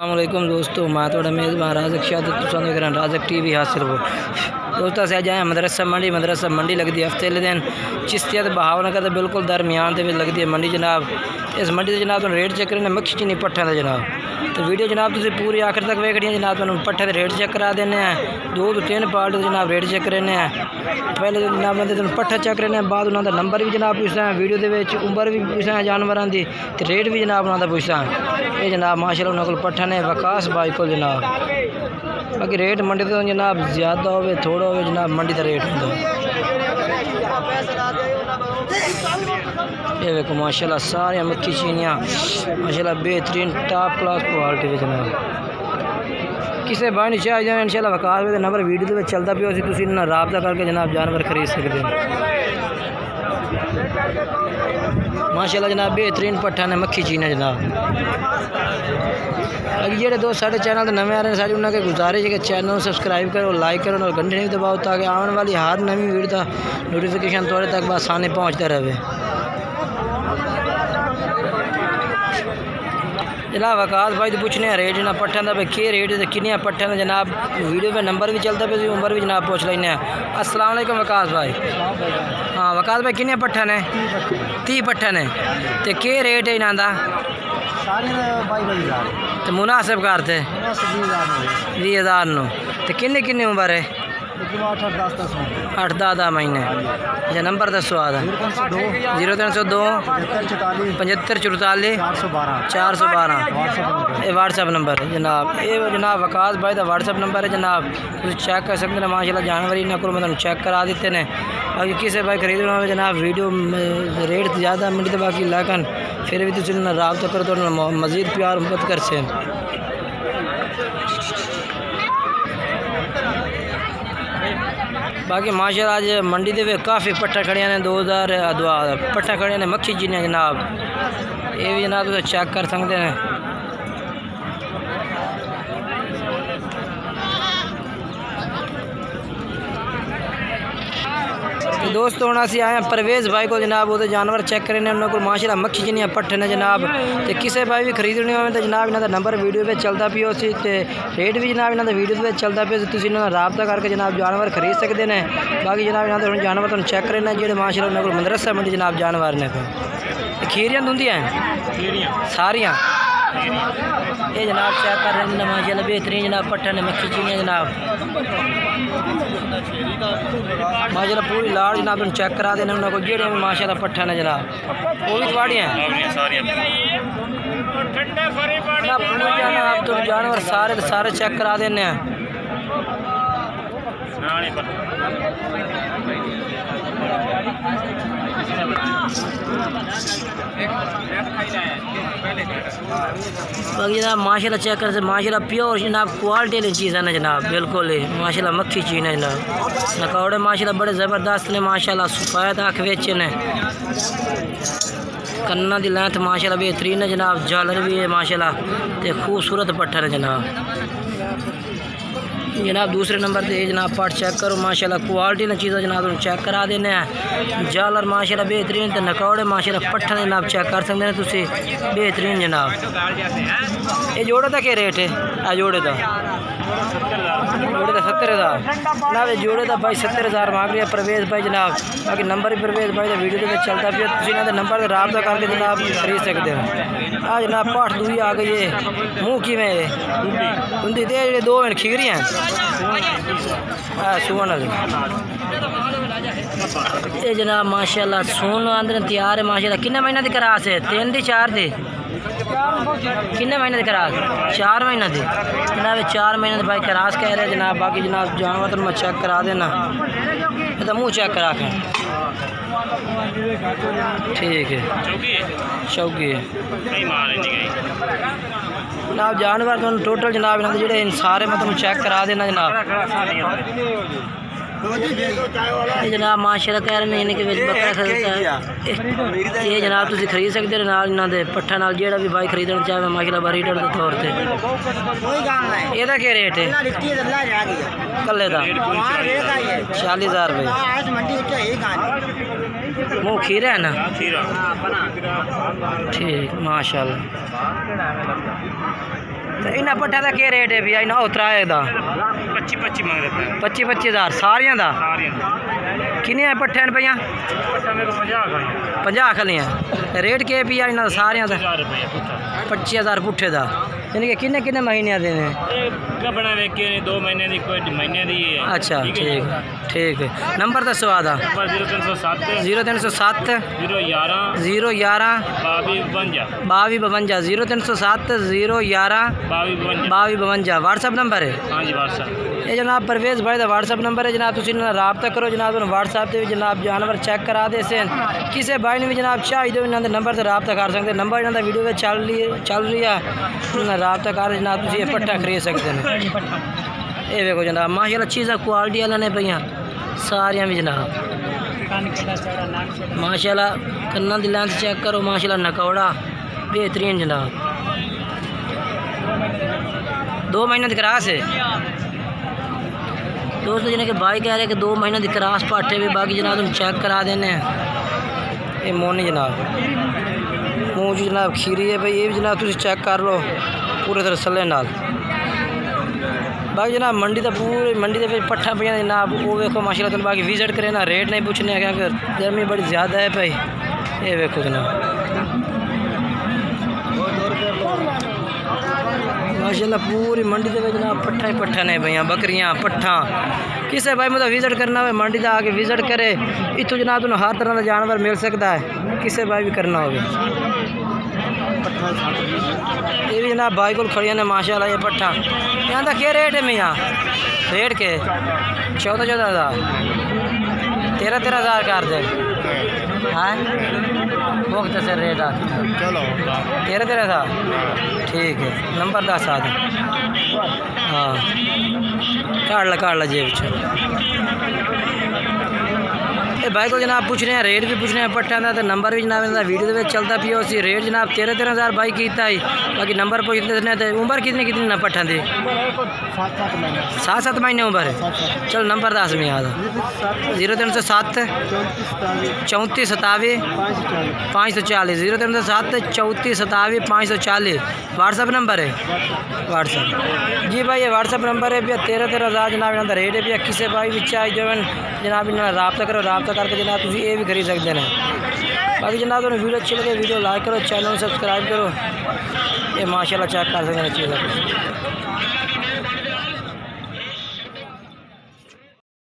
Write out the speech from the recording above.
अस्सलामुअलैकुम दोस्तों, मैं थोड़ा मेज़बान राज़क शाह देख रहे राज़क टीवी हासिल हो दोस्तों से जाए मदरसा मंडी लगती है हफ्ते दिन चिश्तिया बहावनगर के बिल्कुल दरमियान से लगती है मंडी जनाब। इस मंडी से जनाब तुम रेट चेक करने मक्खी चीनी पट्ठा का जनाब। तो वीडियो जनाब तुम पूरी आखिर तक वेखनी है जनाब। तुम पट्ठे के रेट चेक करा देने हैं 2 तो 3 पार्ट जनाब रेट चेक करने हैं। पहले जनाब तुम पट्ठा चेक करने बाद उन्होंने नंबर भी जनाब पूछना है, वीडियो के उम्र भी पूछना है जानवरों की, तो रेट भी जनाब उन्होंने पूछना है। ये जनाब माशाल्लाह उन्होंने पट्ठा ने वकास भाई को जनाब। बाकी रेट मंडी तो जनाब ज़्यादा हो थोड़ा हो जनाब मंडी का रेट होता। ये देखो माशाल्लाह सारे मक्खी चीनियाँ माशाल्लाह बेहतरीन टॉप क्लास क्वालिटी में जनाब। किसी भाई ने चाहिए इंशाल्लाह वकास में नंबर वीडियो तो चलता पे तुम इन्हें रबता करके जनाब जानवर खरीद सकते हैं। माशाल्लाह जनाब बेहतरीन पट्ठा ने मक्खी चीनियाँ जनाब। अगर जो दोस्त साढ़े चैनल तो नवे आ रहे हैं सारी उन्होंने गुजारिश है कि चैनल सब्सक्राइब करो, लाइक करो और घंटे नहीं दबाओ ताकि आने वाली हर नवी वीडियो का नोटिफिकेशन थोड़े तक आसानी पहुँचता रहे। जनाब वकास भाई तो पूछने रेट जनाब पट्ठा का भाई क्या रेट है किनिया पट्ठा का जनाब। वीडियो पे नंबर भी चलता पे उम्र भी जनाब पूछ लेने। अस्सलाम वालेकुम वकास भाई। हाँ वकास भाई किनिया पट्ठा ने 30 पट्ठा ने तो क्या रेट है इन्हों का? तो मुनासिब करते 20,000 नो। तो किन्नी उम्र है? 8-10 महीने। अच्छा नंबर दसो आता 0302 75 44 412 ये व्हाट्सअप नंबर है जनाब। ये जनाब वकास भाई का व्हाट्सअप नंबर है जनाब। तुम चेक कर सकते हैं माशाल्लाह जानवर ही ना करो मैं चेक करा देते हैं। बाकी किसी भाई खरीदना हो जनाब वीडियो रेट ज़्यादा मिलते तो बाकी लेकिन फिर भी तुम रबता करो तो मज़ीद प्यार मुहब्बत कर से। बाकी माशाल्लाह आज मंडी के काफ़ी पट्ठा खड़िया ने 2000 पट्ठा खड़िया ने मक्खी चीनियाँ जनाब। ये भी जनाब तो चेक कर सकते हैं। तो दोस्तों हम असी आए हैं परवेज़ भाई को जनाब। वो तो जानवर चेक करें उन्होंने माशाल्लाह मक्खी चीनियाँ पट्ठे ने जनाब। तो किसी भाई भी खरीदने हो तो जनाब इन्हों का नंबर वीडियो पे चलता पियो सी रेट भी जनाब इन्हों वीडियो पे चलता पे तुम इन्होंने रबता करके जनाब जानवर खरीद सकते हैं। बाकी जनाब इन्होंने जानवर तुम चेक करना जो माशाल्लाह उन्होंने मदरसा मंडी जनाब जानवर ने खीरियाँ होंदियाँ सारियाँ। ये जनाब चेक कर रहे हैं माशाल्लाह बेहतरीन जनाब पट्ठा ने मक्खी चीनियाँ जनाब। माशाल्लाह पूरी लाड़ जनाब तुम चेक करा देना उन्होंने जेड़े भी माशाल्लाह पट्ठा ने जनाब। वो भी थोड़ियाँ जनाब तुम जानवर सारे चेक करा देने। बाकी जनाब माशाल्लाह चेक कर माशाल्लाह प्योर जनाब क्वालिटी वाली चीज़ है ना जनाब। बिल्कुल ही माशाल्लाह मक्खी चीज़ है जनाब। नकौड़े माशाल्लाह बड़े ज़बरदस्त ने माशाल्लाह सफ़ेद आँख बेचे ने। कन्ना की लेंथ माशाल्लाह बेहतरीन है जनाब। झालर भी है माशाल्लाह तो खूबसूरत पट्ठा है जनाब। जनाब दूसरे नंबर पे जनाब पट चेक करो माशाल्लाह क्वालिटी ने चीज़ें जनाब तुम चेक करा देने हैं। जालर माशाल्लाह बेहतरीन तो नकौड़े माशाल्लाह पट्ठा जनाब चेक कर सकते हैं तुम बेहतरीन जनाब। ये जोड़े का क्या रेट है? जोड़े का 70,000 जनाब। ये जोड़े का भाई 70,000 मांग रही है परवेज़ भाई जनाब। बाकी नंबर भी परवेज़ भाई का वीडियो के चलता पे तुम नंबर से रबता करके जनाब खरीद सकते हो। हाँ जनाब पाठ दूई आ गई है मुँह की में उनकी जो 2 खीरियाँ सुवन ये जनाब माशाल्लाह सोन आंदर तैयार है माशाल्लाह। किन्ने महीने की करास है? 3 दी 4 दी किन्ने महीने की करास? 4 महीने की जनाब। 4 महीने की भाई करास कह रहे जनाब। बाकी जनाब जानवर तो मैं चेक करा देना तो मुँह चेक करा के ठीक है चौकी है जनाब। जानवर तो टोटल जनाब इन्होंने जोड़े सारे मैं तुम चेक करा देना जनाब। ये जनाब माशाल्लाह कह रहे हैं कि बकरा खरीदता है ये जनाब तुम खरीद सकते हो नाल इन्हों के पट्ठा नाल जेड़ा भी भाई खरीदना चाहे माशाल्लाह ब्रीडर के तौर पर। ਇਹਦਾ क्या रेट है कल्ले का? 40,000 रुपये। मुँह खीरा है ना? ठीक माशाल्लाह। तो इन्होंने पट्ठा का क्या रेट है भैया इन्हें उतराए का 25 मंग रहे 25,000 सारियां का किन्ने पट्ठे न भैया 50 खलियां रेट के भैया इन्हों सारियां का 25,000 पुट्ठे का यानी कि किन्ने किन्ने महीने देने 2 महीने की कोई महीने की है। अच्छा ठीक ठीक है नंबर दसो आदा 0307 0307 011 011 2252 0307 011 2252 व्हाट्सअप नंबर है। हाँ जी व्हाट्सअप ये जनाब परवेज़ भाई का व्हाट्सअप नंबर है जनाब तुम रबता करो जनाब व्हाट्सअप से भी जनाब जानवर चेक करा दे से किसी भाई ने भी जनाब चाहिए इन्होंने नंबर से रबता कर सकते नंबर इन्होंने वीडियो में चल रही है रबता कर जनाब तुम ये पट्ठा खरीद सकते हैं। ये देखो जनाब माशाल्लाह चीज़ा क्वालिटी वाला ने पईयां सारियां भी जनाब माशाल्लाह कन्ना दी लेंथ चेक करो माशाल्लाह नकौड़ा बेहतरीन जनाब 2 महीने की क्रास है दोस्तों जिन्हें कि भाई कह रहे हैं कि 2 महीने की क्रास पाठे भी बाकी जनाब तुम चेक करा देने ये मोनी जनाब मूँह जनाब खीरी है भाई ये भी जनाब तुम चेक कर लो पूरे तरह सले नाल बाकी जनाब मंडी तो पूरी मंडी के पट्ठा पे जनाब वो देखो माशाल्लाह तुम बाकी विजिट करें ना रेट नहीं पूछने क्योंकि गर्मी बड़ी ज़्यादा है भाई ये देखो जनाब माशाल्लाह पूरी मंडी के जनाब पट्ठा ही पट्ठा ने भैया बकरियां पट्ठा किसे भाई मतलब विजिट करना हो मंडी से आके विजिट करे इतों जनाब तुम्हें हर तरह का जानवर मिल सकता है किसे भाई भी करना हो ये भी जनाब भाई को खड़िया ने माशाल्लाह ये पट्ठा यहाँ का क्या रेट है भैया रेट के 14,000 13,000 कर दे हाँ वक्त से रेट आ चलो 13,000 ठीक है नंबर 10 आ हाँ काट ला जेब ये भाई को जनाब पूछ रहे हैं रेट भी पूछ रहे हैं पट्ठा का तो नंबर भी जनाब वीडियो में चलता पिया उसी रेट जनाब 13,000 भाई कीता ही बाकी नंबर पूछते थे उम्र कितनी कितनी ना पट्ठा थी 7 महीने उम्र है चलो नंबर 10 में याद 0307 34 27 540 0307 34 27 540 व्हाट्सअप नंबर है व्हाट्सअप जी भाई ये व्हाट्सअप नंबर है भैया 13,000 जनाब इन्होंने रेट है भैया किसी भाई भी चाहिए जो जनाब इन्होंने रबता करो रबता करके जनाब तुम ये भी खरीद सकते हैं बाकी जनाब तुम्हें वीडियो अच्छी लगे वीडियो लाइक करो चैनल सब्सक्राइब करो ये माशाल्लाह चेक कर सकते हैं चीज़